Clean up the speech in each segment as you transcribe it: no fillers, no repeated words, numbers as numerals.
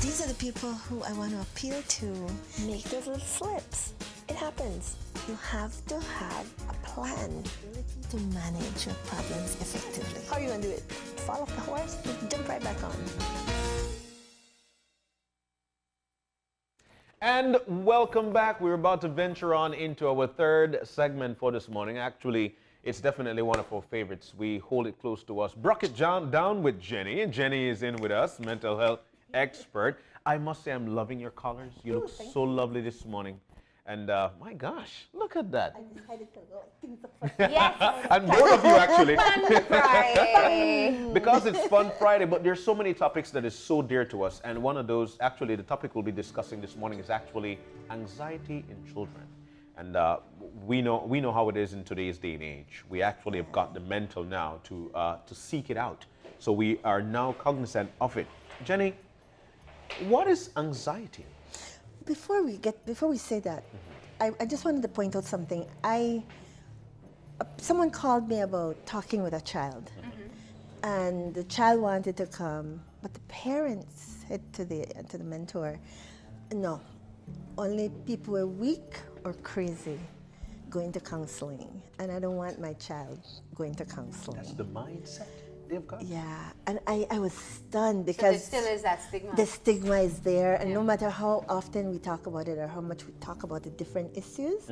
These are the people who I want to appeal to. Make those little slips. It happens. You have to have a plan to manage your problems effectively. How are you going to do it? Fall off the horse? Jump right back on. And welcome back. We're about to venture on into our third segment for this morning. Actually, it's definitely one of our favorites. We hold it close to us. Brook it down with Jenny. And Jenny is in with us, mental health expert. I must say I'm loving your colors. You look so lovely this morning. And my gosh, look at that. I decided to go. Yes. And more of you actually. Fun Friday. Because it's Fun Friday, but there's so many topics that is so dear to us. And one of those, actually, the topic we'll be discussing this morning is actually anxiety in children. And we know how it is in today's day and age. We actually have got the mental now to seek it out. So we are now cognizant of it. Jenny, what is anxiety? Before we say that, I just wanted to point out something. Someone called me about talking with a child, and the child wanted to come, but the parents said to the mentor, no, only people who are weak or crazy going to counseling, and I don't want my child going to counseling. That's the mindset they've got. Yeah, and I was stunned So because there still is that stigma. the stigma is there, and no matter how often we talk about it or how much we talk about the different issues,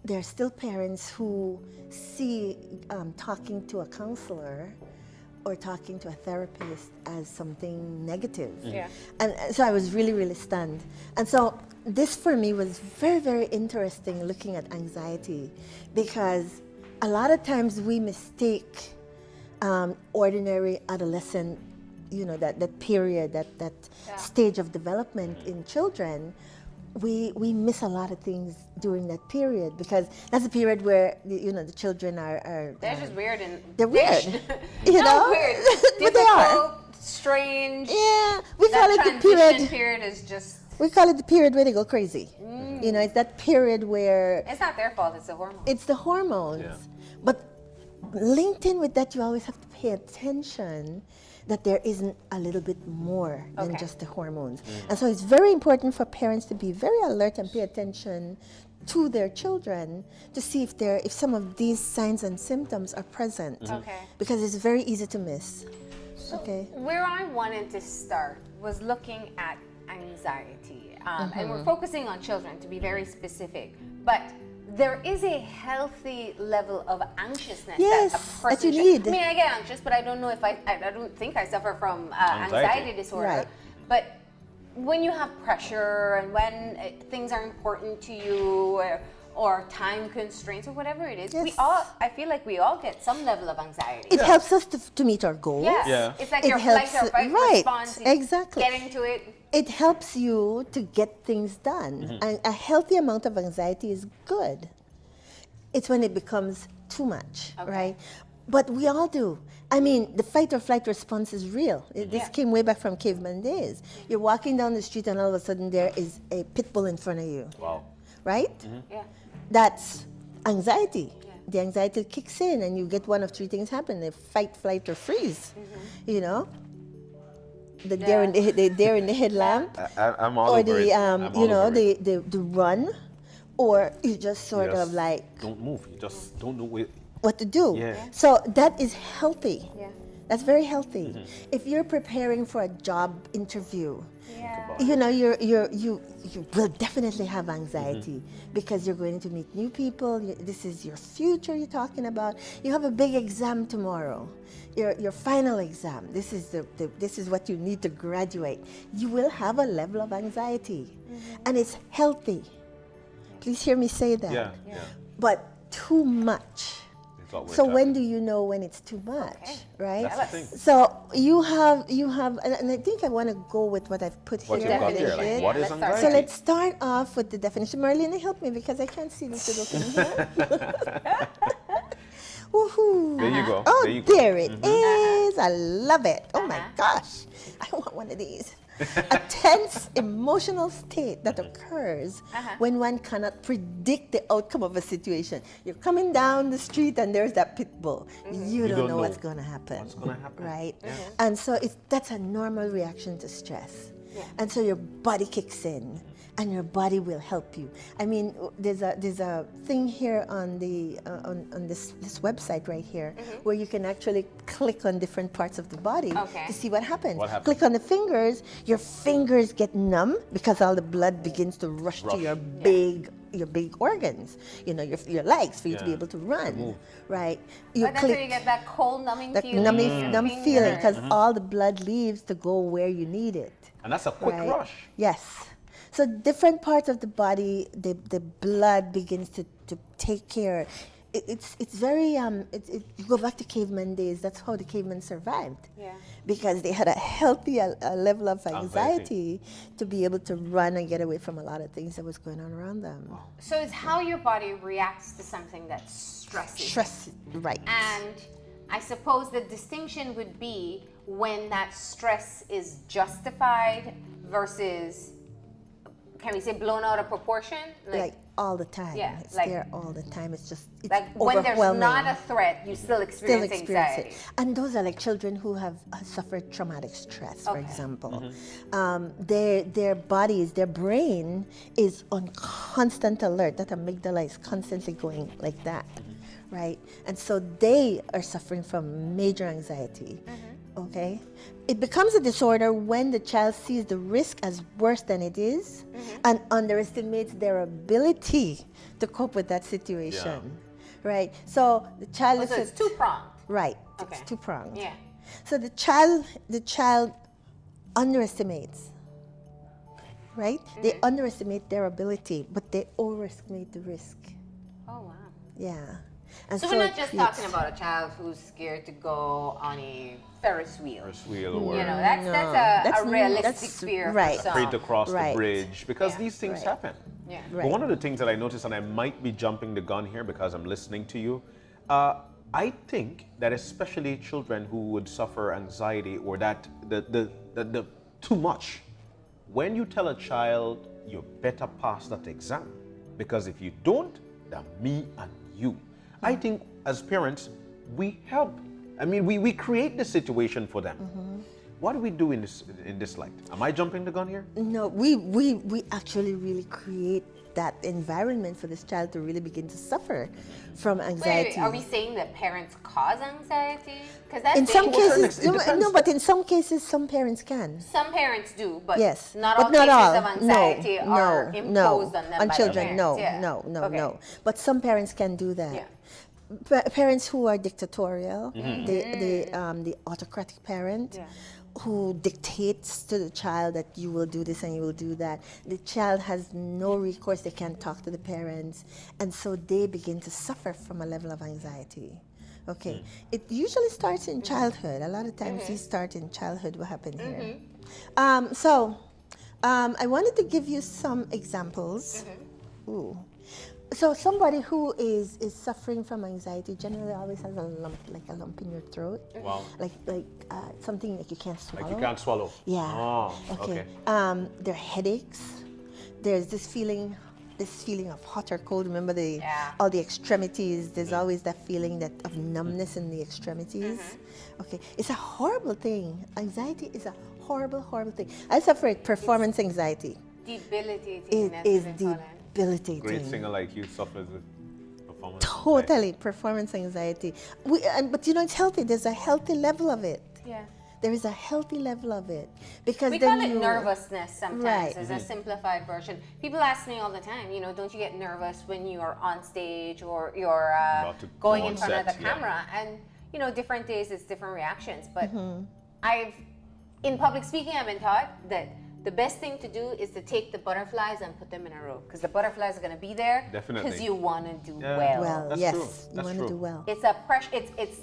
there are still parents who see talking to a counselor or talking to a therapist as something negative. Yeah. And so I was really, really stunned. And so this for me was very, very interesting looking at anxiety, because a lot of times we mistake ordinary adolescent, that period, that stage of development in children. We miss a lot of things during that period, because that's a period where the children are They're just weird and they're weird. weird. But they are. Difficult, strange. Yeah, we call it the transition period. period is just. We call it the period where they go crazy. It's that period where It's not their fault. It's the hormones. it's the hormones. Yeah. But linked in with that, you always have to pay attention that there isn't a little bit more than Okay. just the hormones. And so it's very important for parents to be very alert and pay attention to their children to see if some of these signs and symptoms are present. Okay. Because it's very easy to miss. So Okay. where I wanted to start was looking at anxiety. And we're focusing on children, to be very specific. But there is a healthy level of anxiousness Yes, that a person that you should. need. I mean, I get anxious, but I don't know if I don't think I suffer from anxiety disorder. Right. But when you have pressure and when things are important to you, or time constraints or whatever it is, Yes. I feel like we all get some level of anxiety. It helps us to meet our goals. Yes. Yeah. It's like It your helps- flight or fight right, response. You exactly. Get into it. It helps you to get things done. And a healthy amount of anxiety is good. It's when it becomes too much, Okay. right? But we all do. I mean, the fight or flight response is real. This Yeah. came way back from caveman days. You're walking down the street and all of a sudden there is a pit bull in front of you, Wow. right? Yeah. That's anxiety. Yeah. The anxiety kicks in and you get one of three things happen: they fight, flight, or freeze. The deer in the headlamp, I'm all or over the it. I'm all over it. the run, or you just sort Just of like don't move. You just don't do it. what to do. Yeah. So that is healthy. Yeah. That's very healthy. If you're preparing for a job interview, Yeah. you will definitely have anxiety because you're going to meet new people. This is your future you're talking about. You have a big exam tomorrow, your final exam. This is what you need to graduate. You will have a level of anxiety, and it's healthy. Please hear me say that. Yeah. But too much. It's what we're So when talking. do you know when it's too much, Okay. right? That's the thing. So you have, and I think I want to go with what I've put What here. you've got here, definition. like what is Let's start. anxiety? So let's start off with the definition. Marlene, help me because I can't see this little thing here. Woohoo! There you go. Oh, There you go. there it is. I love it. Oh my gosh, I want one of these. A tense emotional state that occurs when one cannot predict the outcome of a situation. You're coming down the street and there's that pit bull. You don't know what's going to happen. What's gonna happen? Right? And so that's a normal reaction to stress. And so your body kicks in, and your body will help you. I mean, there's a thing here on the on this website right here where you can actually click on different parts of the body to see what happens. Click on the fingers, your fingers get numb because all the blood begins to rush. to your big organs, your legs, for you to be able to run, right? But that's where you get that cold numbing feeling. Numb feeling, because all the blood leaves to go where you need it. And that's a quick rush. Yes. So different parts of the body, the blood begins to take care. It's very you go back to caveman days. That's how the cavemen survived. Yeah. Because they had a healthy level of anxiety to be able to run and get away from a lot of things that was going on around them. So it's how your body reacts to something that stresses. Stress, right. And I suppose the distinction would be when that stress is justified versus, can we say, blown out of proportion? Like all the time. Yeah, it's like, there all the time. It's like when there's not a threat, you still experience anxiety. It. And those are like children who have suffered traumatic stress, for example. Their bodies, their brain is on constant alert. That amygdala is constantly going like that, right? And so they are suffering from major anxiety. Okay, it becomes a disorder when the child sees the risk as worse than it is and underestimates their ability to cope with that situation. Right. So the child so it's two-pronged. Right. Okay. It's two-pronged. Yeah. So the child underestimates. Right? They underestimate their ability, but they overestimate the risk. Oh wow. Yeah. And so we're not just talking about a child who's scared to go on a Ferris wheel. Or That's a realistic fear. Right. Afraid to cross the bridge, because these things happen. Yeah. But one of the things that I noticed, and I might be jumping the gun here because I'm listening to you, I think that especially children who would suffer anxiety or that the too much, when you tell a child you better pass that exam, because if you don't, then me and you. I think as parents, we help. I mean, we create the situation for them. What do we do in this light? Am I jumping the gun here? No, we actually really create that environment for this child to really begin to suffer from anxiety. Wait, are we saying that parents cause anxiety? Because that's in some cases, no, but in some cases, some parents can. Some parents do, but yes, not but all not cases all. of anxiety are imposed on them on by children. the parents. No. But some parents can do that. Yeah. Parents who are dictatorial, the autocratic parent, who dictates to the child that you will do this and you will do that. The child has no recourse. They can't talk to the parents, and so they begin to suffer from a level of anxiety. Okay, it usually starts in childhood. A lot of times these start in childhood. What happened here? I wanted to give you some examples. Ooh. So somebody who is suffering from anxiety generally always has a lump in your throat. Wow. Like something like you can't swallow. Like you can't swallow. Yeah. Oh, okay. There are headaches. There's this feeling of hot or cold. Remember all the extremities. There's always that feeling of numbness in the extremities. Okay. It's a horrible thing. Anxiety is a horrible, horrible thing. I suffer with performance anxiety. Debilitating. It is debilitating. Great singer like you suffers with performance Totally, performance anxiety. But it's healthy. There's a healthy level of it. Yeah. There is a healthy level of it because we call it nervousness sometimes as a simplified version. People ask me all the time, don't you get nervous when you're on stage or you're going in front of the camera? And different days it's different reactions. But in public speaking, I've been taught that the best thing to do is to take the butterflies and put them in a row, because the butterflies are going to be there because you want to do well. Well, that's yes, true. You want to do well. It's a pressure.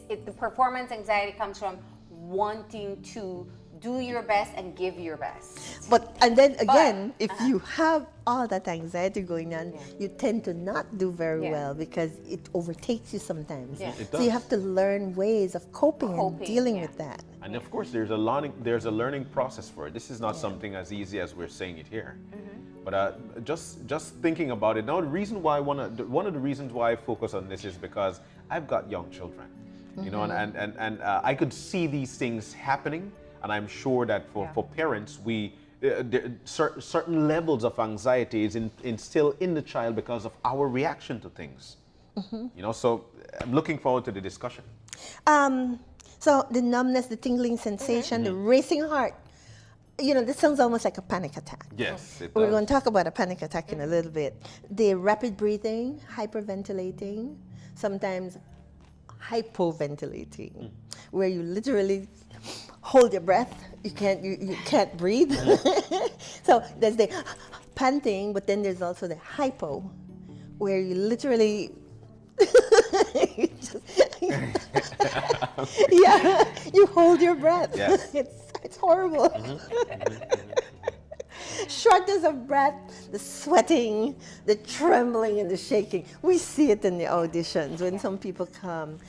The performance anxiety comes from wanting to do your best and give your best. And then again, if you have all that anxiety going on, you tend to not do very well because it overtakes you sometimes. Yeah. So you have to learn ways of coping and dealing with that. And of course, there's a learning process for it. This is not something as easy as we're saying it here. But just thinking about it now, the reason why one of the reasons why I focus on this is because I've got young children, and I could see these things happening, and I'm sure that for parents, we certain levels of anxiety is instilled in the child because of our reaction to things. You know, so I'm looking forward to the discussion. So the numbness, the tingling sensation, the racing heart. You know, this sounds almost like a panic attack. Yes, it We're does. going to talk about a panic attack in a little bit. The rapid breathing, hyperventilating, sometimes hypoventilating, where you literally hold your breath. You can't breathe. So there's the panting, but then there's also the hypo, where you literally you yeah, you hold your breath. Yes. It's horrible. Shortness of breath, the sweating, the trembling, and the shaking. We see it in the auditions when some people come.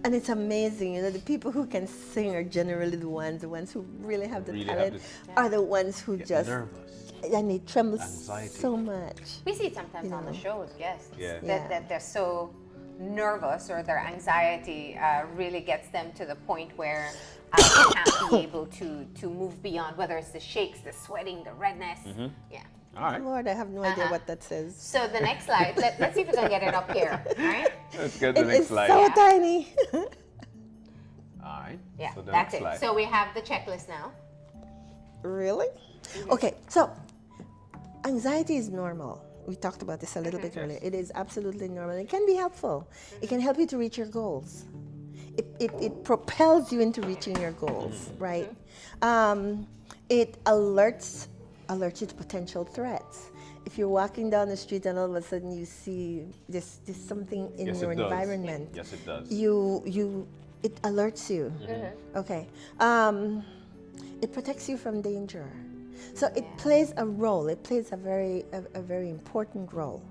And it's amazing, you know, the people who can sing are generally the ones who really have the Really talent, have are the ones who Get just, nervous. and they tremble Anxiety. so much. We see it sometimes on the shows, yes. Yeah. That they're so nervous, or their anxiety really gets them to the point where they can't be able to move beyond, whether it's the shakes, the sweating, the redness. Yeah. All right. Lord, I have no idea what that says. So the next slide, let's see if we can get it up here. All right? Let's get the It next is slide. so Yeah. tiny. All right. Yeah, So the that's next it. slide. So we have the checklist now. Really? Okay, so anxiety is normal. We talked about this a little bit earlier. It is absolutely normal. It can be helpful. It can help you to reach your goals. It propels you into reaching your goals, right? It alerts you to potential threats. If you're walking down the street and all of a sudden you see there's something in Yes, your it does. environment, Yes, it does. it alerts you. Okay. It protects you from danger. So it plays a role. It plays a very important role.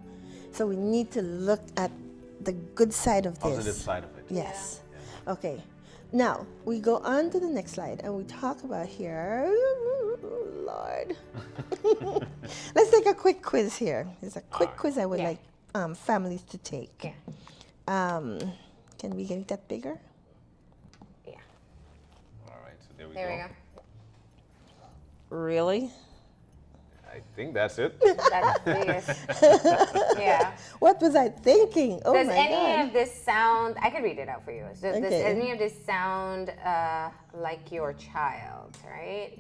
So we need to look at the good side of this. Positive side of it. Yes. Okay. Now we go on to the next slide and we talk about here. Lord. Let's take a quick quiz here. There's a quick quiz I would like families to take. Yeah. Can we get that bigger? Yeah. All right. So there we There go. we go. Really? I think that's it. That's the biggest. Yeah. What was I thinking? Oh Does my any God. of this sound? I could read it out for you. Does Okay. any of this sound like your child? Right?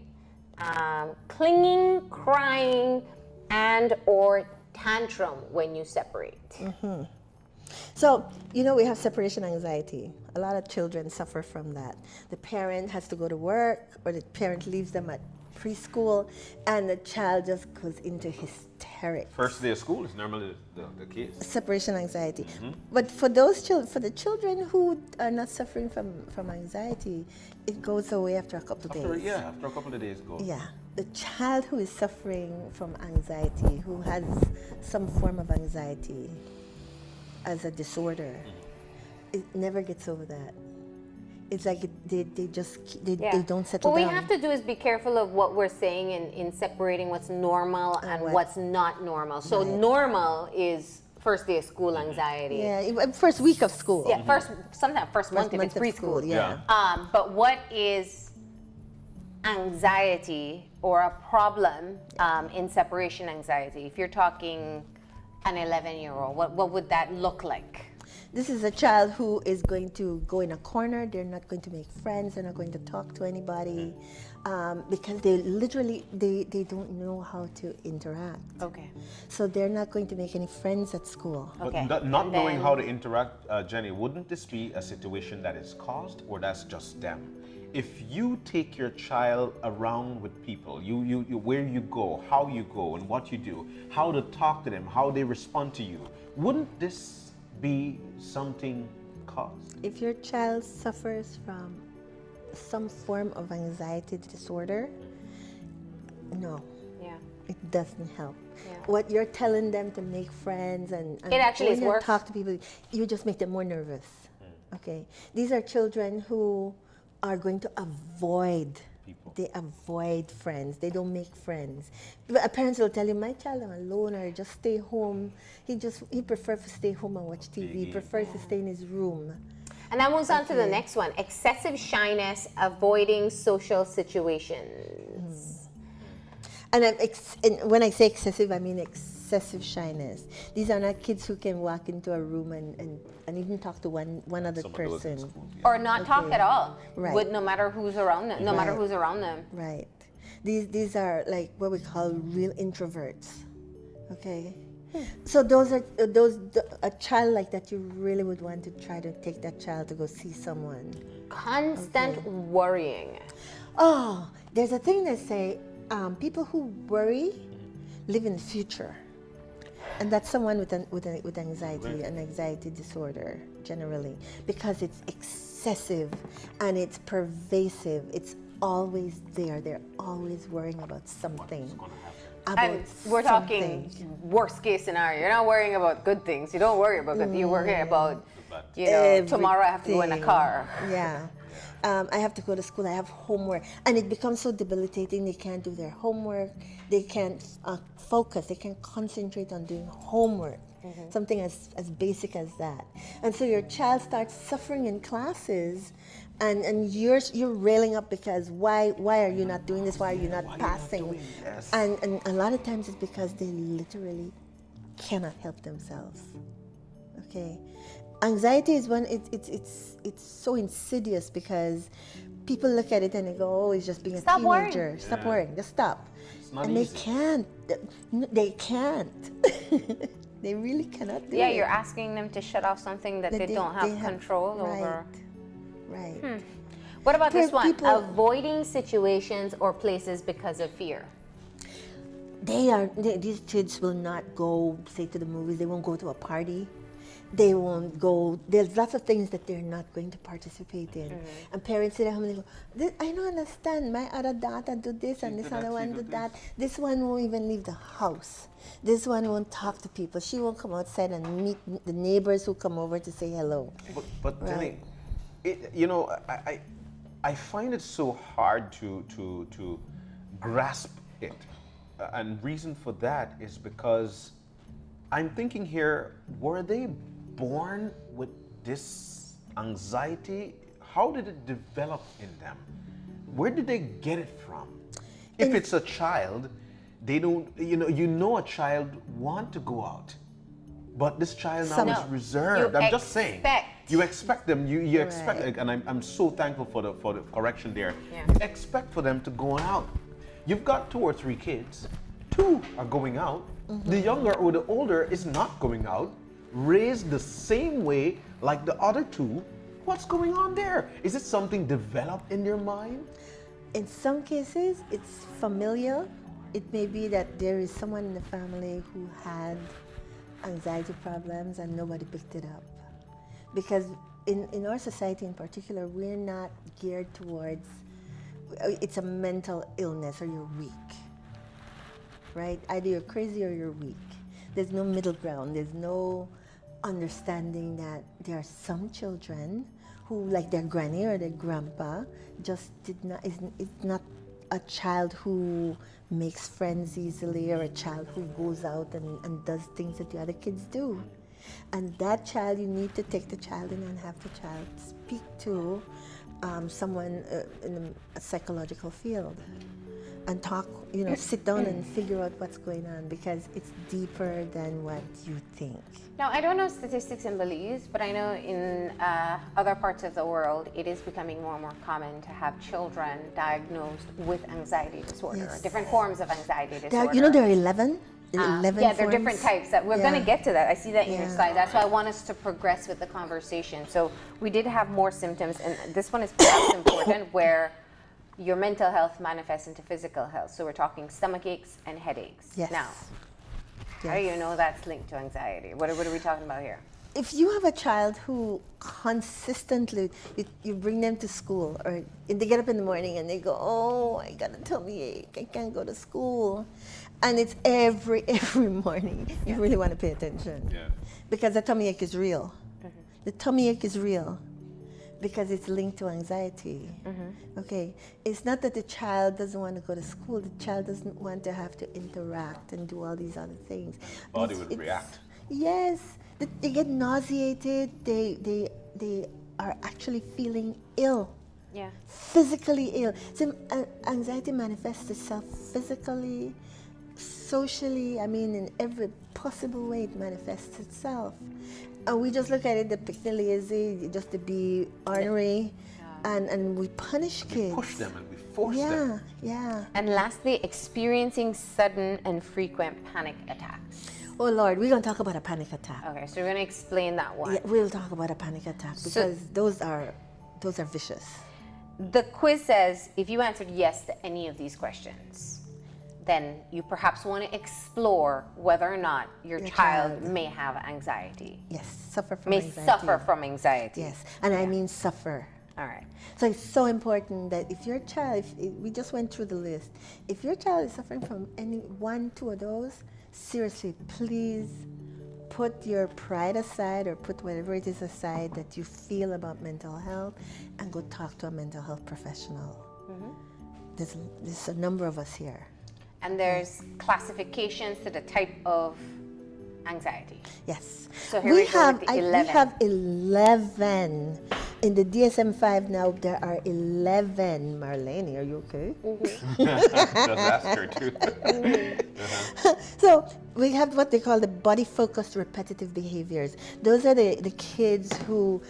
Clinging, crying, and or tantrum when you separate. So, you know, we have separation anxiety. A lot of children suffer from that. The parent has to go to work, or the parent leaves them at preschool, and the child just goes into hysterics. First day of school is normally the case. Separation anxiety. But for those children, for the children who are not suffering from anxiety, it goes away after a couple of days. After a couple of days go. Yeah. The child who is suffering from anxiety, who has some form of anxiety as a disorder, it never gets over that. It's like they don't settle What down. we have to do is be careful of what we're saying in separating what's normal and what's not normal. So normal is first day of school anxiety. Yeah, first week of school. Yeah, sometimes first month if it's of preschool. yeah. But what is anxiety or a problem in separation anxiety? If you're talking an 11-year-old, what would that look like? This is a child who is going to go in a corner. They're not going to make friends. They're not going to talk to anybody because they literally they don't know how to interact. Okay. So they're not going to make any friends at school. But Okay. not And knowing then- how to interact, Jenny, wouldn't this be a situation that is caused, or that's just them? If you take your child around with people, you where you go, how you go, and what you do, how to talk to them, how they respond to you, wouldn't this be something caused? If your child suffers from some form of anxiety disorder, no, Yeah. it doesn't help. Yeah. What you're telling them to make friends and It actually going is and worse. talk to people, you just make them more nervous. Okay, these are children who are going to avoid. People. They avoid friends. They don't make friends. But parents will tell you, "My child, I'm a loner. Just stay home. He prefers to stay home and watch TV. He prefers to stay in his room." And that moves on to the next one. Excessive shyness, avoiding social situations. And, and when I say excessive, I mean excessive shyness. These are not kids who can walk into a room and even talk to one other Some of those in person. school, yeah. Or not talk at all. Right. With no matter who's around them. No matter who's around them. Right. These are like what we call real introverts. Okay. So a child like that, you really would want to try to take that child to go see someone. Constant worrying. Oh, there's a thing that say people who worry live in the future, and that's someone with anxiety, an anxiety disorder generally, because it's excessive and it's pervasive. It's always there. They're always worrying about something. And we're talking worst case scenario. You're not worrying about good things. You don't worry about good. You're worrying about, tomorrow I have to go in a car. Yeah. I have to go to school. I have homework. And it becomes so debilitating. They can't do their homework. They can't focus. They can't concentrate on doing homework. Something as basic as that. And so your child starts suffering in classes, and you're railing up because why are you not doing this? Why are you not passing? And a lot of times it's because they literally cannot help themselves. Okay, anxiety is one. It's so insidious because people look at it and they go, "Oh, it's just being a teenager. Worrying. Stop worrying. Just stop." And easy. they can't. They can't. They really cannot do it. Yeah, you're asking them to shut off something that they don't have control over. Right. What about this one? People- Avoiding situations or places because of fear. These kids will not go, say, to the movies. They won't go to a party. They won't go. There's lots of things that they're not going to participate in. And parents sit at home and they go, I don't understand. My other daughter do this and this other one do that. This one won't even leave the house. This one won't talk to people. She won't come outside and meet the neighbors who come over to say hello. But Right. Jenny, I find it so hard to grasp it. And reason for that is because I'm thinking here, were they born with this anxiety? How did it develop in them? Where did they get it from? If it's a child, they don't, a child want to go out. But this child now is reserved. I'm just saying. You expect them, you expect, and I'm so thankful for the correction there. Yeah. You expect for them to go out. You've got 2 or 3 kids. 2 are going out. The younger or the older is not going out. Raised the same way like the other 2. What's going on there? Is it something developed in their mind? In some cases, it's familial. It may be that there is someone in the family who had anxiety problems and nobody picked it up. Because in our society in particular, we're not geared towards, it's a mental illness or you're weak, right? Either you're crazy or you're weak. There's no middle ground. There's no understanding that there are some children who, like their granny or their grandpa, just is not a child who makes friends easily or a child who goes out and does things that the other kids do. And that child, you need to take the child in and have the child speak to someone in a psychological field and talk, sit down and figure out what's going on, because it's deeper than what you think. Now, I don't know statistics in Belize, but I know in other parts of the world, it is becoming more and more common to have children diagnosed with anxiety disorder, Yes. different forms of anxiety disorder. There are 11. 11 yeah, there are forms. different types. That we're going to get to that. I see that in your Yeah. slide. That's why I want us to progress with the conversation. So we did have more symptoms, and this one is perhaps important, where your mental health manifests into physical health. So we're talking stomach aches and headaches. Yes. Now, how do you know that's linked to anxiety? What are we talking about here? If you have a child who consistently, you bring them to school, or they get up in the morning and they go, oh, I got a tummy ache, I can't go to school. And it's every morning. You really want to pay attention. Yeah. Because the tummy ache is real. The tummy ache is real because it's linked to anxiety. Okay, it's not that the child doesn't want to go to school. The child doesn't want to have to interact and do all these other things. Body would react. Yes, they get nauseated. They are actually feeling ill. Yeah. physically ill. So anxiety manifests itself physically, socially. I mean, in every possible way, it manifests itself. And we just look at it, depicted lazy, just to be ornery, and we punish kids. We push them and we force them. Yeah. And lastly, experiencing sudden and frequent panic attacks. Oh Lord, we're gonna talk about a panic attack. Okay, so we're going to explain that one. Yeah, we'll talk about a panic attack because those are vicious. The quiz says if you answered yes to any of these questions, then you perhaps want to explore whether or not your child may have anxiety. Yes, suffer from May anxiety. suffer from anxiety. Yes, and I mean suffer. All right. So it's so important that if your child, we just went through the list, if your child is suffering from any one, two of those, seriously, please put your pride aside or put whatever it is aside that you feel about mental health and go talk to a mental health professional. There's a number of us here. And there's classifications to the type of anxiety. Yes. So here we go with the we 11. have 11. In the DSM-5 now, there are 11. Marlene, are you okay? Just ask her too. So we have what they call the body-focused repetitive behaviors. Those are the kids who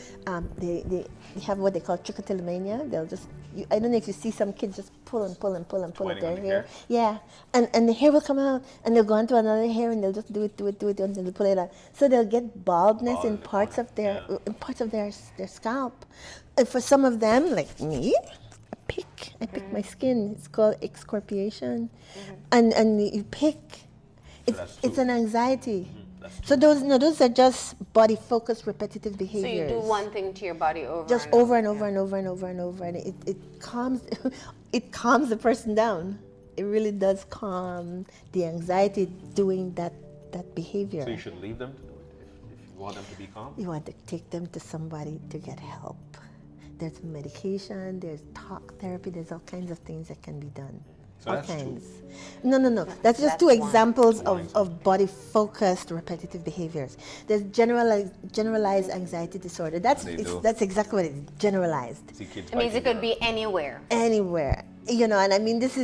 they have what they call trichotillomania. They'll just, I don't know if you see some kids just pull and pull and pull and pull at Pointing their on the hair. hair. Yeah, and the hair will come out, and they'll go on to another hair, and they'll just do it until they pull it out. So they'll get baldness in parts of their scalp. And for some of them, like me, I pick my skin. It's called excorporation, and you pick. It's an anxiety. So those are just body-focused repetitive So behaviors. you do one thing to your body over Just and over and over and over and over and over, and it calms it calms the person down. It really does calm the anxiety doing that behavior. So you should leave them to do it if you want them to be calm. You want to take them to somebody to get help. There's medication, there's talk therapy, there's all kinds of things that can be done. So all that's kinds. two. No. That's just two one. examples of body-focused repetitive behaviors. There's generalized anxiety disorder. That's exactly what it is. Generalized. See kids It means it biting could be anywhere. Anywhere. And I mean this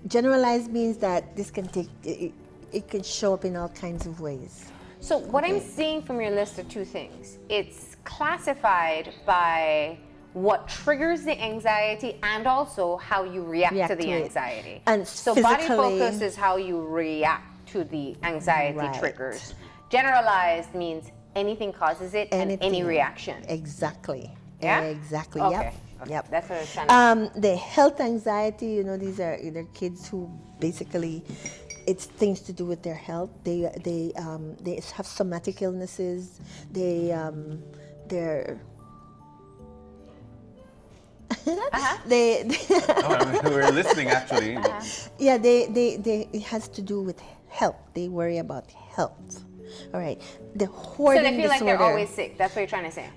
generalized means that this can take it can show up in all kinds of ways. So what I'm seeing from your list are two things. It's classified by what triggers the anxiety and also how you react to the it. anxiety. And so body physically- focus is how you react to the anxiety Right. triggers. Generalized means anything causes it and any Anything. reaction. Exactly. Yeah? Exactly. Okay. Yep. Okay. Yep. That's what I was trying to The health anxiety, these are either kids who basically it's things to do with their health. They have somatic illnesses. They're they we're listening actually. yeah, they it has to do with health. They worry about health. All right. The hoarding So they feel like disorder. they're always sick. That's what you're trying to say.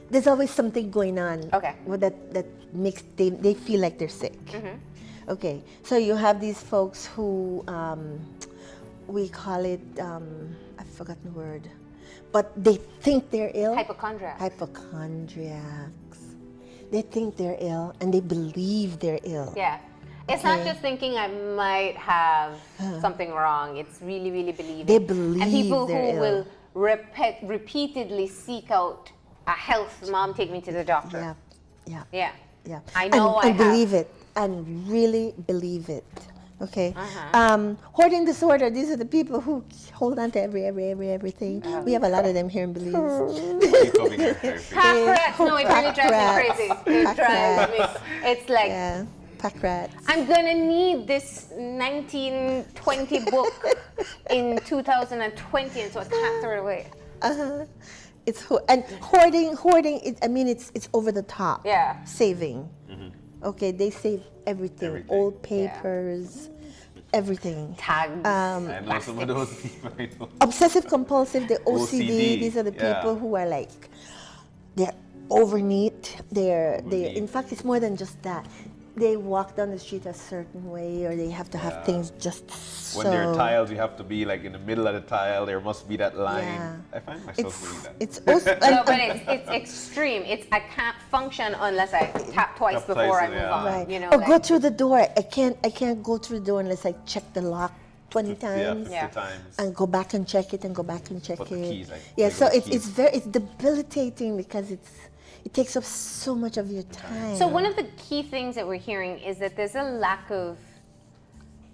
There's always something going on. Okay. That makes they feel like they're sick. Okay. So you have these folks who we call it I've forgotten the word, but they think they're ill. Hypochondria. Hypochondriacs. They think they're ill and they believe they're ill. Yeah. It's not just thinking I might have something wrong. It's really, really believing. They believe and people they're who ill. will repeatedly seek out a health. Mom, take me to the doctor. Yeah. Yeah. I know and I believe have. it and really believe it. Okay. Hoarding disorder. These are the people who hold on to everything. We have a lot of them here in Belize. Keep over here. Pack rats. No, it really drives me crazy. It drives me. It's like Pack rats. I'm gonna need this 1920 book in 2020, and so I can't throw it away. And hoarding. It's over the top. Yeah. Saving. Okay, they save everything. Old papers, everything. Tags. I know some of those people. Obsessive compulsive, the OCD. OCD, These are the yeah. people who are like, they're over neat. They're. In fact, it's more than just that. they walk down the street a certain way, or they have to have things just so. When they're tiles, you have to be like in the middle of the tile. There must be that line. Yeah. I find myself doing that. It's also No, but it's extreme. It's I can't function unless I tap twice Tap before twice, I move yeah. on. right. You know, Or like- go through the door. I can't go through the door unless I check the lock 20 Yeah, times. 50 Yeah. times. And go back and check it, and go back and check Put it. the keys, like, yeah, so regular it's keys. it's debilitating because it takes up so much of your time. So one of the key things that we're hearing is that there's a lack of,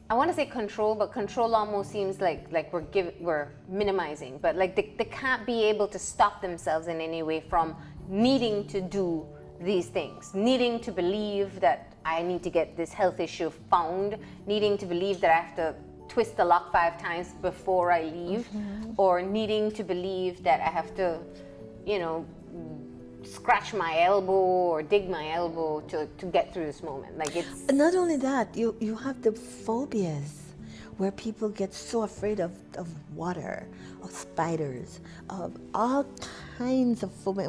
I want to say control, but control almost seems like we're minimizing. But like they can't be able to stop themselves in any way from needing to do these things, needing to believe that I need to get this health issue found, needing to believe that I have to twist the lock 5 times before I leave, or needing to believe that I have to, you know, scratch my elbow or dig my elbow to get through this moment. Like it's And not only that, you have the phobias where people get so afraid of water, of spiders, of all kinds of phobia.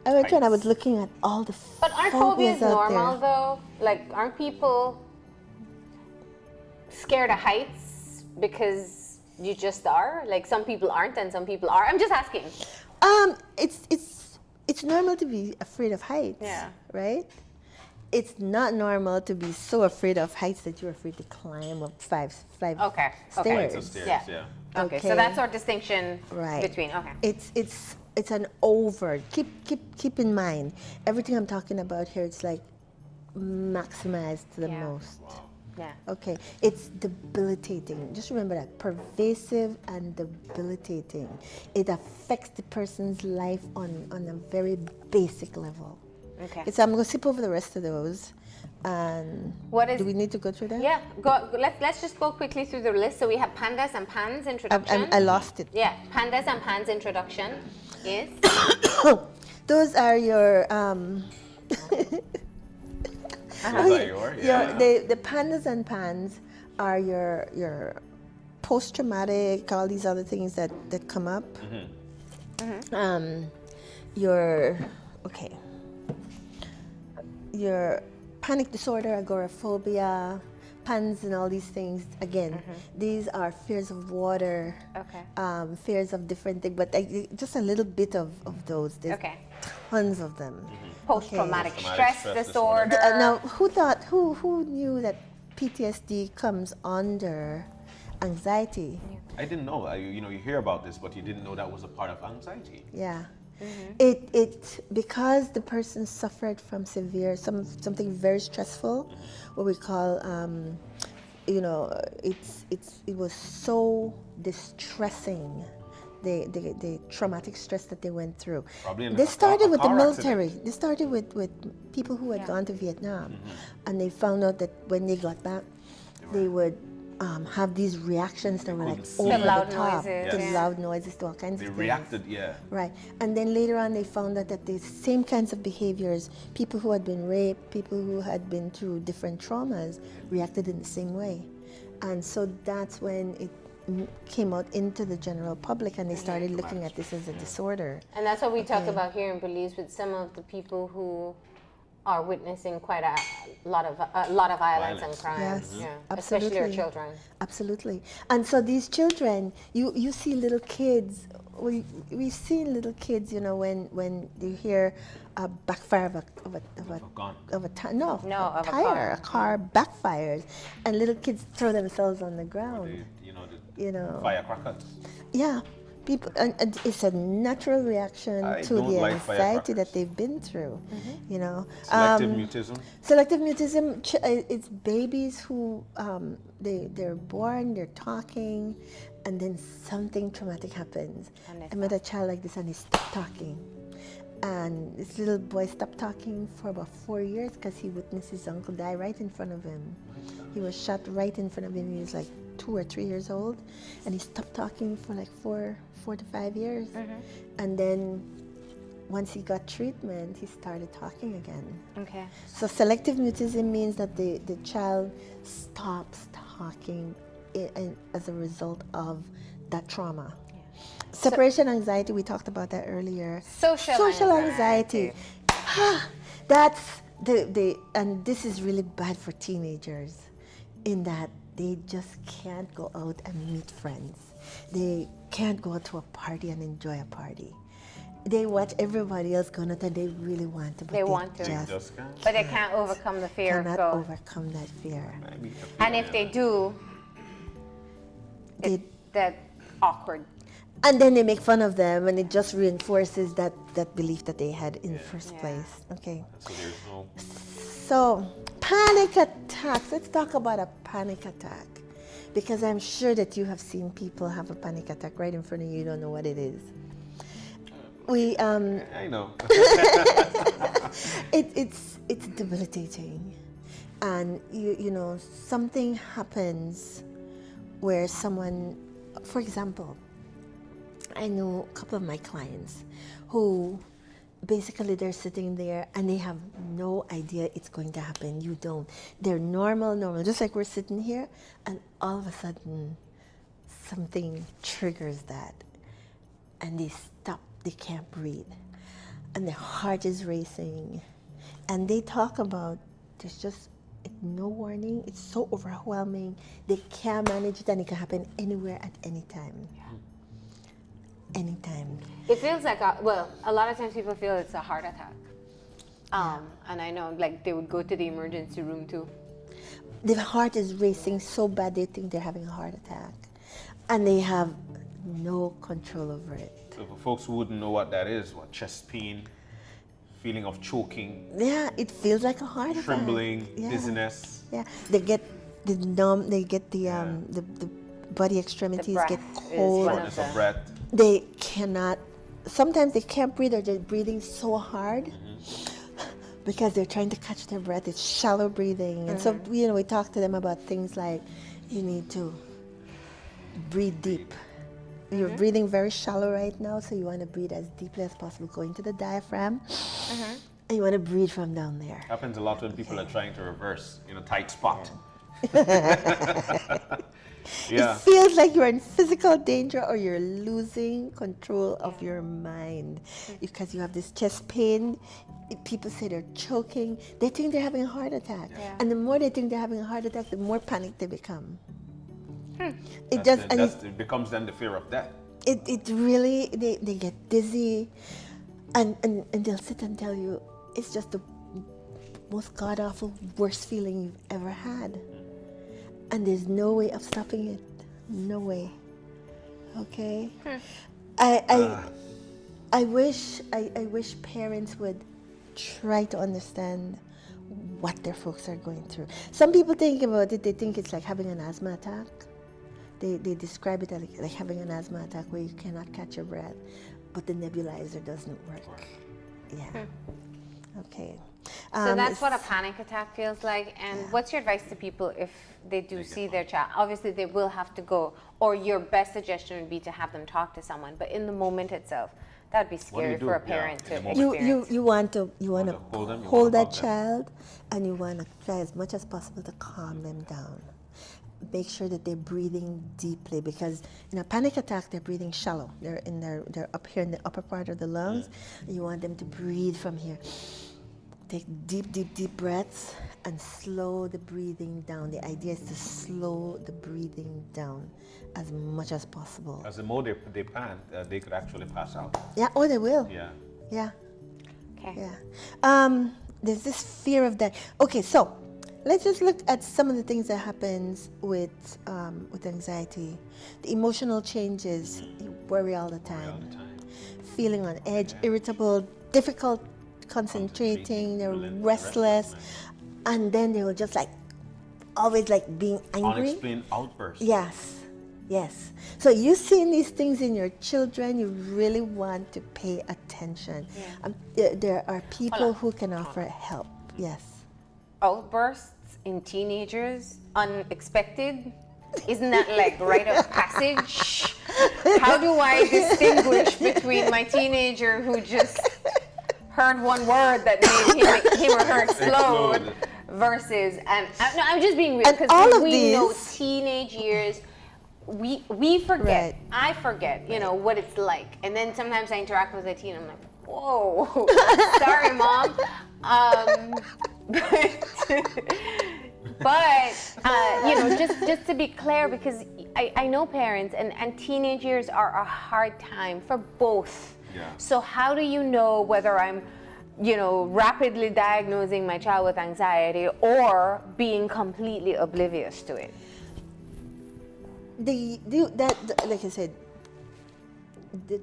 I went and I was looking at all the But aren't phobias out normal there. though? Like aren't people scared of heights because you just are? Like some people aren't and some people are. I'm just asking. It's normal to be afraid of heights. Yeah. Right? It's not normal to be so afraid of heights that you're afraid to climb up five Okay. stairs. Flights of stairs, Yeah. yeah. Okay. So Okay. that's our distinction Right. between okay. It's an over. Keep in mind, everything I'm talking about here, it's like maximized to the Yeah. most. Yeah. Okay, it's debilitating. Just remember that, pervasive and debilitating. It affects the person's life on a very basic level. Okay. So I'm going to skip over the rest of those. And What is do we need to go through that? Yeah, let's just go quickly through the list. So we have pandas and pans introduction. I lost it. Yeah, pandas and pans introduction is Those are your Those are yours, yeah. the pandas and pans are your post-traumatic, all these other things that come up. Your panic disorder, agoraphobia, pans and all these things, again, these are fears of water, Okay. fears of different things, but just a little bit of those. There's Okay. tons of them. Post-traumatic Post-traumatic stress stress disorder. disorder. Now, who knew that PTSD comes under anxiety? I didn't know. You hear about this, but you didn't know that was a part of anxiety. Yeah. It because the person suffered from severe something very stressful, what we call it was so distressing, the traumatic stress that they went through. Probably in They a started with the car military. accident. They started with people who had gone to Vietnam, and they found out that when they got back, they would have these reactions that were like couldn't over sleep. Loud the top, noises, to yeah. loud noises, to all kinds They of things. reacted, yeah. Right. And then later on, they found out that the same kinds of behaviors, people who had been raped, people who had been through different traumas, reacted in the same way. And so that's when it came out into the general public, and they started looking at this as a disorder. And that's what we talk about here in Belize with some of the people who are witnessing quite a lot of violence and Violence. crimes. Yes, Yeah. absolutely. Especially our children. Absolutely. And so these children, you see little kids, we've seen little kids, when you hear a backfire of a gun. of a ti- no, No, a of a tire, car. a car backfires, and little kids throw themselves on the ground. The firecrackers. Yeah, people, and it's a natural reaction I to don't the like anxiety firecrackers. that they've been through. Selective mutism. Selective mutism, it's babies who they're born, they're talking, and then something traumatic happens. And they I met a child like this, and he stopped talking. And this little boy stopped talking for about 4 years because he witnessed his uncle die right in front of him. He was shot right in front of him. He was like 2 or 3 years old, and he stopped talking for like 4 to 5 years. And then once he got treatment, he started talking again. Okay. So selective mutism means that the child stops talking as a result of that trauma. Separation anxiety, we talked about that earlier. Social anxiety. That's and this is really bad for teenagers, in that they just can't go out and meet friends. They can't go to a party and enjoy a party. They watch everybody else going out and they really want to. But They want to. Just can't. But they can't overcome the fear of cannot going. overcome that fear. Maybe. And if they do, They, that awkward. and then they make fun of them, and it just reinforces that belief that they had in the first Yeah. place. Okay. So there's no. So, panic attacks. Let's talk about a panic attack. Because I'm sure that you have seen people have a panic attack right in front of you. You don't know what it is. I know. It's debilitating. And, you know, something happens where someone, for example, I know a couple of my clients who basically they're sitting there and they have no idea it's going to happen. You don't. They're normal, just like we're sitting here, and all of a sudden something triggers that and they stop, they can't breathe. And their heart is racing. And they talk about there's just no warning. It's so overwhelming. They can't manage it, and it can happen anywhere at any time. Yeah. Anytime. It feels like, a lot of times people feel it's a heart attack. And I know, like, they would go to the emergency room too. The heart is racing so bad they think they're having a heart attack. And they have no control over it. So for folks who wouldn't know what that is, what chest pain, feeling of choking, Yeah, it feels like a heart attack. trembling, Yeah. dizziness. Yeah, they get the numb. They get the body extremities breath get is cold. one Shortness of of the- breath. They cannot. Sometimes they can't breathe, or they're breathing so hard because they're trying to catch their breath. It's shallow breathing, and so we talk to them about things like you need to breathe deep. You're breathing very shallow right now, so you want to breathe as deeply as possible, going to the diaphragm, and you want to breathe from down there. Happens a lot when people are trying to reverse in a tight spot. Yeah. It feels like you're in physical danger or you're losing control of your mind because you have this chest pain. People say they're choking. They think they're having a heart attack. Yeah. And the more they think they're having a heart attack, the more panicked they become. It It becomes then the fear of death. it really, they get dizzy and they'll sit and tell you it's just the most god-awful, worst feeling you've ever had. And there's no way of stopping it. No way. Okay? I wish parents would try to understand what their folks are going through. Some people think about it, they think it's like having an asthma attack. They describe it as like having an asthma attack where you cannot catch your breath, but the nebulizer doesn't work. Yeah. Okay. So that's what a panic attack feels like. And what's your advice to people if they do see their child? Obviously, they will have to go, or your best suggestion would be to have them talk to someone. But in the moment itself, that would be What do you scary do? for a Yeah, parent in to the moment. experience. You want to hold them, you hold wanna that hug them. child, and you want to try as much as possible to calm them down. Make sure that they're breathing deeply, because in a panic attack they're breathing shallow. They're up here in the upper part of the lungs. And you want them to breathe from here. Take deep breaths and slow the breathing down. The idea is to slow the breathing down as much as possible. As the more they pant, they could actually pass out. Yeah, oh, they will. Yeah. Yeah. Okay. Yeah. There's this fear of that. Okay, so let's just look at some of the things that happens with anxiety. The emotional changes. You worry all the time. All the time. Feeling on edge, irritable, difficult concentrating, they're restless, and then they will just like always like being angry. Unexplained outbursts. Yes. So you seeing these things in your children, you really want to pay attention. There are people who can offer help. Yes. Outbursts in teenagers, unexpected. Isn't that like rite of passage? How do I distinguish between my teenager who just heard one word that made him or her explode versus, and no, I'm just being real, because we know teenage years, we forget. Right. I forget, what it's like, and then sometimes I interact with a teen. I'm like, whoa, sorry, mom. But you know, just to be clear, because I know parents and teenage years are a hard time for both. Yeah. So how do you know whether I'm, you know, rapidly diagnosing my child with anxiety or being completely oblivious to it? Like I said, the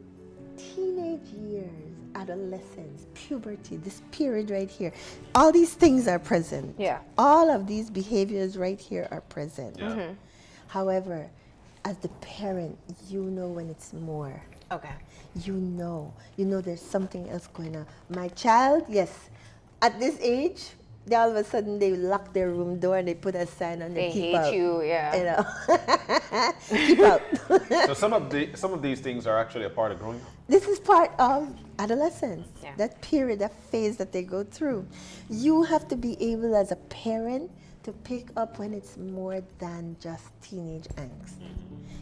teenage years, adolescence, puberty, this period right here, all these things are present. Yeah. All of these behaviors right here are present. Yeah. Mm-hmm. However, as the parent, you know when it's more. Okay. You know there's something else going on. My child, yes, at this age, they all of a sudden they lock their room door and they put a sign on They there, keep hate out. you, yeah. You know, keep out. So some of these things are actually a part of growing up. This is part of adolescence, Yeah. that period, that phase that they go through. You have to be able as a parent to pick up when it's more than just teenage angst.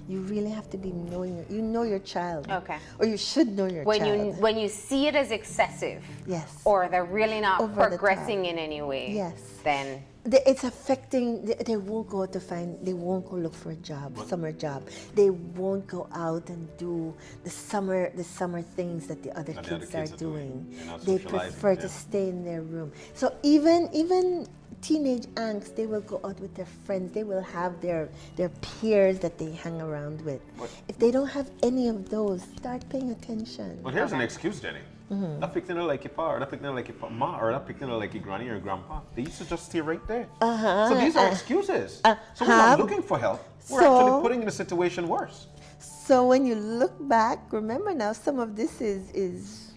You really have to be knowing, you know your child. Okay. Or you should know your child. When you see it as excessive, Yes. or they're really not Over the progressing top. in any way, Yes. then It's affecting, they won't go they won't go look for a job, summer job. They won't go out and do the summer things that the other That the other kids kids are are doing. doing. They're not They socializing, prefer yeah. to stay in their room. So even teenage angst, they will go out with their friends. They will have their peers that they hang around with. But- If they don't have any of those, start paying attention. But here's an excuse, Jenny. That picking like your pa, or that picking like your ma, or that picking like your granny or grandpa. They used to just stay right there. So these are excuses. So we're not looking for help. We're So- actually putting the situation worse. So when you look back, remember now some of this is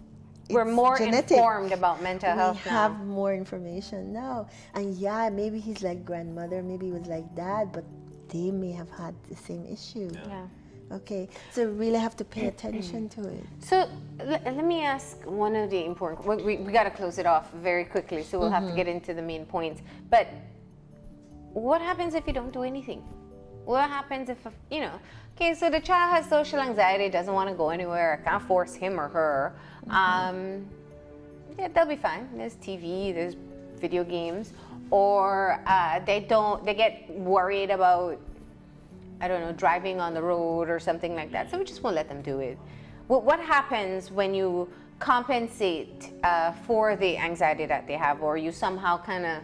we're it's more genetic. informed about mental health We now. have more information now. And yeah, maybe he's like grandmother, maybe he was like dad, but they may have had the same issue. Yeah. Okay, so we really have to pay attention to it. So let me ask one of the important. We got to close it off very quickly, so we'll have to get into the main points. But what happens if you don't do anything? What happens if, you know? Okay, so the child has social anxiety, doesn't want to go anywhere. I can't force him or her. Yeah, they'll be fine. There's TV, there's video games, or they get worried about, I don't know, driving on the road or something like that. So we just won't let them do it. What happens when you compensate for the anxiety that they have, or you somehow kind of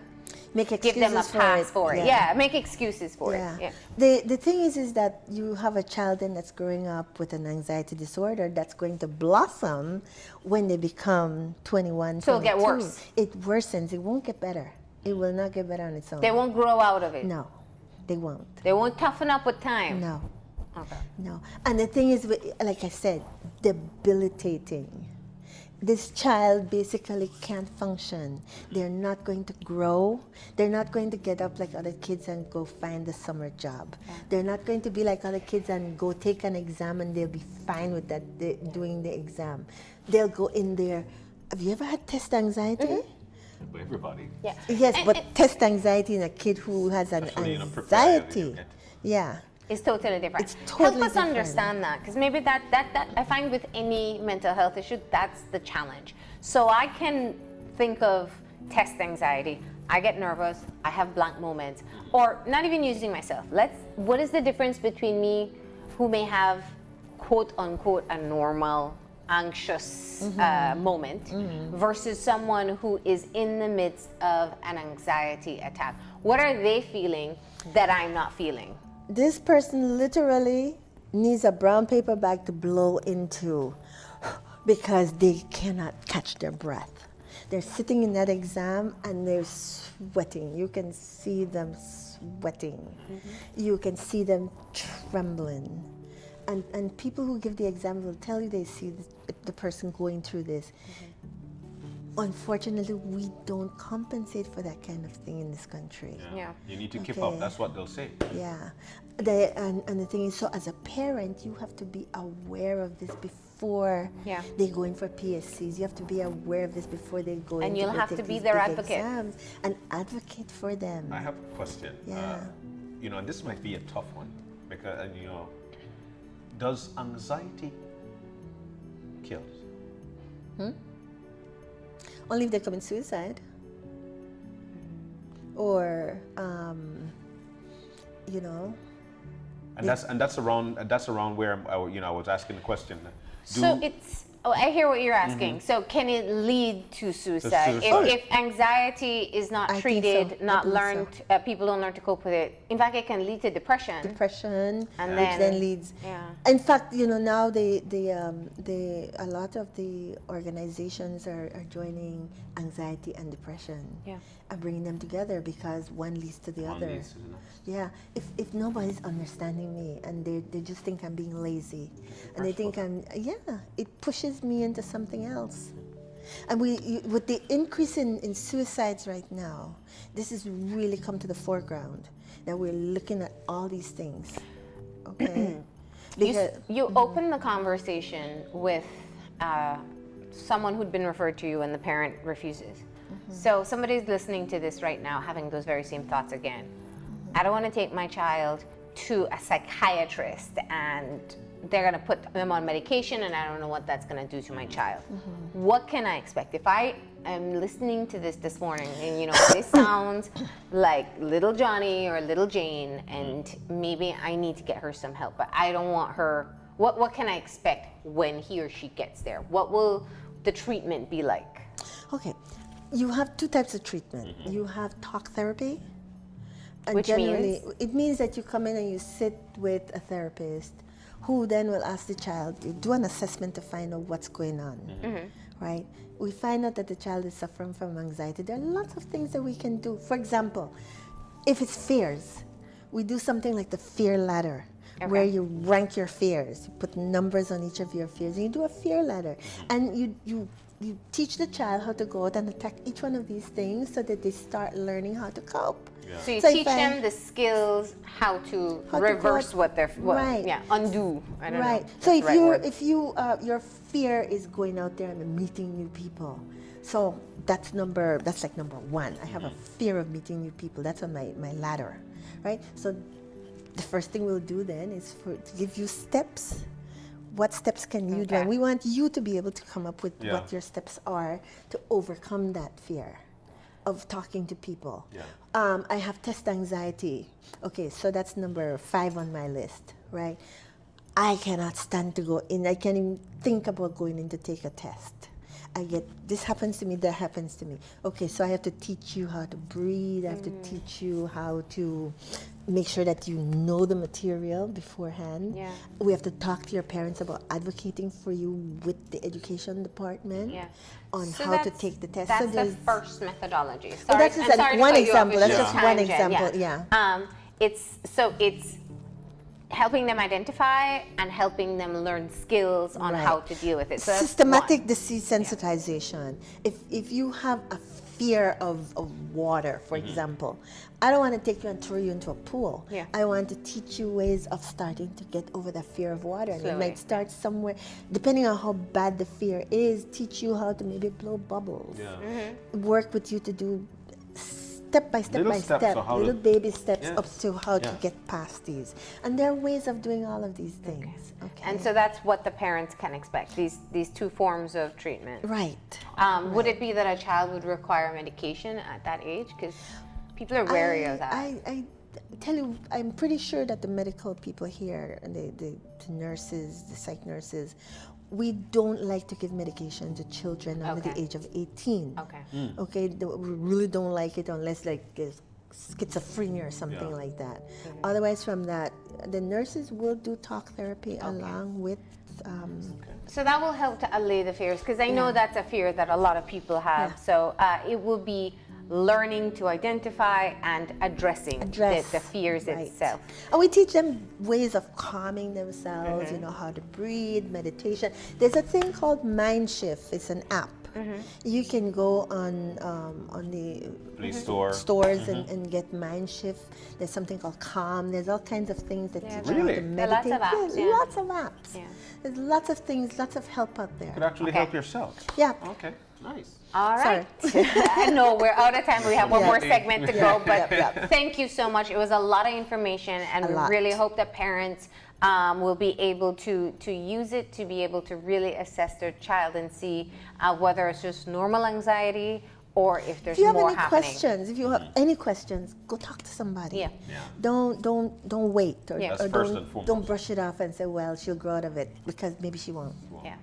Make give excuses them a pass for it? Yeah, make excuses for Yeah. it. Yeah. The thing is that you have a child then that's growing up with an anxiety disorder that's going to blossom when they become 21, So it'll get 22. worse. It worsens. It won't get better. It will not get better on its own. They won't grow out of it. No, they won't. They won't toughen up with time. No, Okay. no. And the thing is, like I said, debilitating. This child basically can't function. They're not going to grow. They're not going to get up like other kids and go find a summer job. Yeah. They're not going to be like other kids and go take an exam and they'll be fine with that, doing the exam. They'll go in there. Have you ever had test anxiety? But everybody. Yeah. Yes, but test anxiety in a kid who has an Especially in a prepared anxiety. unit. Yeah. It's totally different. It's totally Help us different. understand that, because maybe that I find with any mental health issue, that's the challenge. So I can think of test anxiety. I get nervous. I have blank moments, or not even using myself. What is the difference between me, who may have quote unquote a normal anxious moment, versus someone who is in the midst of an anxiety attack? What are they feeling that I'm not feeling? This person literally needs a brown paper bag to blow into because they cannot catch their breath. They're sitting in that exam and they're sweating. You can see them sweating. You can see them trembling. And people who give the exam will tell you they see the person going through this. Unfortunately, we don't compensate for that kind of thing in this country. Yeah. You need to keep Okay. up. That's what they'll say. Yeah. And the thing is, so as a parent, you have to be aware of this before Yeah. they go in for PSCs. You have to be aware of this before they go in. And you'll go have to take be these their big advocate. exams and advocate for them. I have a question. Yeah. You know, and this might be a tough one because, you know, does anxiety kill? Only if they commit suicide. or you know. And that's around where I was asking the question. So it's. Oh, I hear what you're asking. So can it lead to suicide? suicide. If anxiety is not I think treated, so. I not think learned, people don't learn to cope with it. In fact, it can lead to depression. Depression, And which then leads. Yeah. In fact, now a lot of the organizations are joining anxiety and depression. Yeah. And bringing them together because one leads to the One other. leads to the next. Yeah. If nobody's understanding me and they just think I'm being lazy, and they think it pushes me into something else. And with the increase in suicides right now, this has really come to the foreground. That we're looking at all these things. Okay. You open the conversation with someone who'd been referred to you and the parent refuses. So somebody's listening to this right now having those very same thoughts again. I don't want to take my child to a psychiatrist and they're going to put them on medication and I don't know what that's going to do to my child. What can I expect? If I am listening to this morning and this sounds like little Johnny or little Jane and maybe I need to get her some help, but I don't want her, what can I expect when he or she gets there? What will the treatment be like? Okay. You have two types of treatment. You have talk therapy. And Which generally, means? it means that you come in and you sit with a therapist who then will ask the child, you do an assessment to find out what's going on, right? We find out that the child is suffering from anxiety. There are lots of things that we can do. For example, if it's fears, we do something like the fear ladder, where you rank your fears. You put numbers on each of your fears, and you do a fear ladder. And you teach the child how to go out and attack each one of these things so that they start learning how to cope. Yeah. So you So teach them the skills how to reverse cope. what they're Right. undo. I don't Right. know. So That's if the right word. your fear is going out there and meeting new people, so that's like number one. I have a fear of meeting new people. That's on my ladder, right? So the first thing we'll do then is to give you steps. What steps can you do? Okay. And we want you to be able to come up with Yeah. what your steps are to overcome that fear of talking to people. Yeah. I have test anxiety. Okay, so that's number 5 on my list, right? I cannot stand to go in. I can't even think about going in to take a test. This happens to me, that happens to me. Okay, so I have to teach you how to breathe. I have to teach you how to make sure that you know the material beforehand. Yeah. We have to talk to your parents about advocating for you with the education department on So how to that's- take the test. That's So the there's- first methodology. Oh, that's just one example. That's just one example, yeah. It's helping them identify and helping them learn skills on Right. how to deal with it. So that's Systematic one. desensitization. If you have a fear of water, for example, I don't want to take you and throw you into a pool. Yeah. I want to teach you ways of starting to get over the fear of water. And it Slowly. might start somewhere, depending on how bad the fear is, teach you how to maybe blow bubbles. Yeah. Work with you to do step by step Little by steps step, of how little to- baby steps Yes. up to how to Yeah. get past these. And there are ways of doing all of these things. Okay. And so that's what the parents can expect, these two forms of treatment. right. Would it be that a child would require medication at that age? Because people are wary of that. I tell you, I'm pretty sure that the medical people here, and the nurses, the psych nurses, we don't like to give medication to children under the Okay. age of 18. Okay. Okay, we really don't like it unless like there's schizophrenia or something Yeah. like that. Otherwise, from that, the nurses will do talk therapy along with. So that will help to allay the fears, because I know that's a fear that a lot of people have. Yeah. So it will be learning to identify and addressing the fears right. itself. And we teach them ways of calming themselves, how to breathe, meditation. There's a thing called Mind Shift. It's an app. You can go on the Play Store. stores and get Mind Shift. There's something called Calm. There's all kinds of things that teach you Really? how to There are lots meditate. of apps, yeah. Lots of apps. Yeah. There's lots of things, lots of help out there. Could actually Okay. help yourself. Yeah. Okay. Nice. All Sorry. right. I know we're out of time. We have one Yeah. more segment to go, but Yep. thank you so much. It was a lot of information, and A we lot. really hope that parents will be able to use it to be able to really assess their child and see whether it's just normal anxiety or if there's If you have more any happening. questions, if you have any questions, go talk to somebody. Yeah. Don't wait or, Yeah. That's or first and don't foremost. brush it off and say, well, she'll grow out of it, because maybe she won't. Yeah.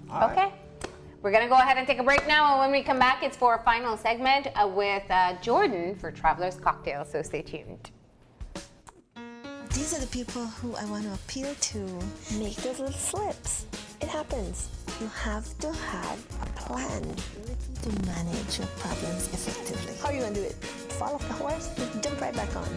All right. Okay. We're going to go ahead and take a break now. And when we come back, it's for a final segment with Jordan for Traveler's Cocktail. So stay tuned. These are the people who I want to appeal to. Make those little slips. It happens. You have to have a plan to manage your problems effectively. How are you going to do it? Fall off the horse? Jump right back on.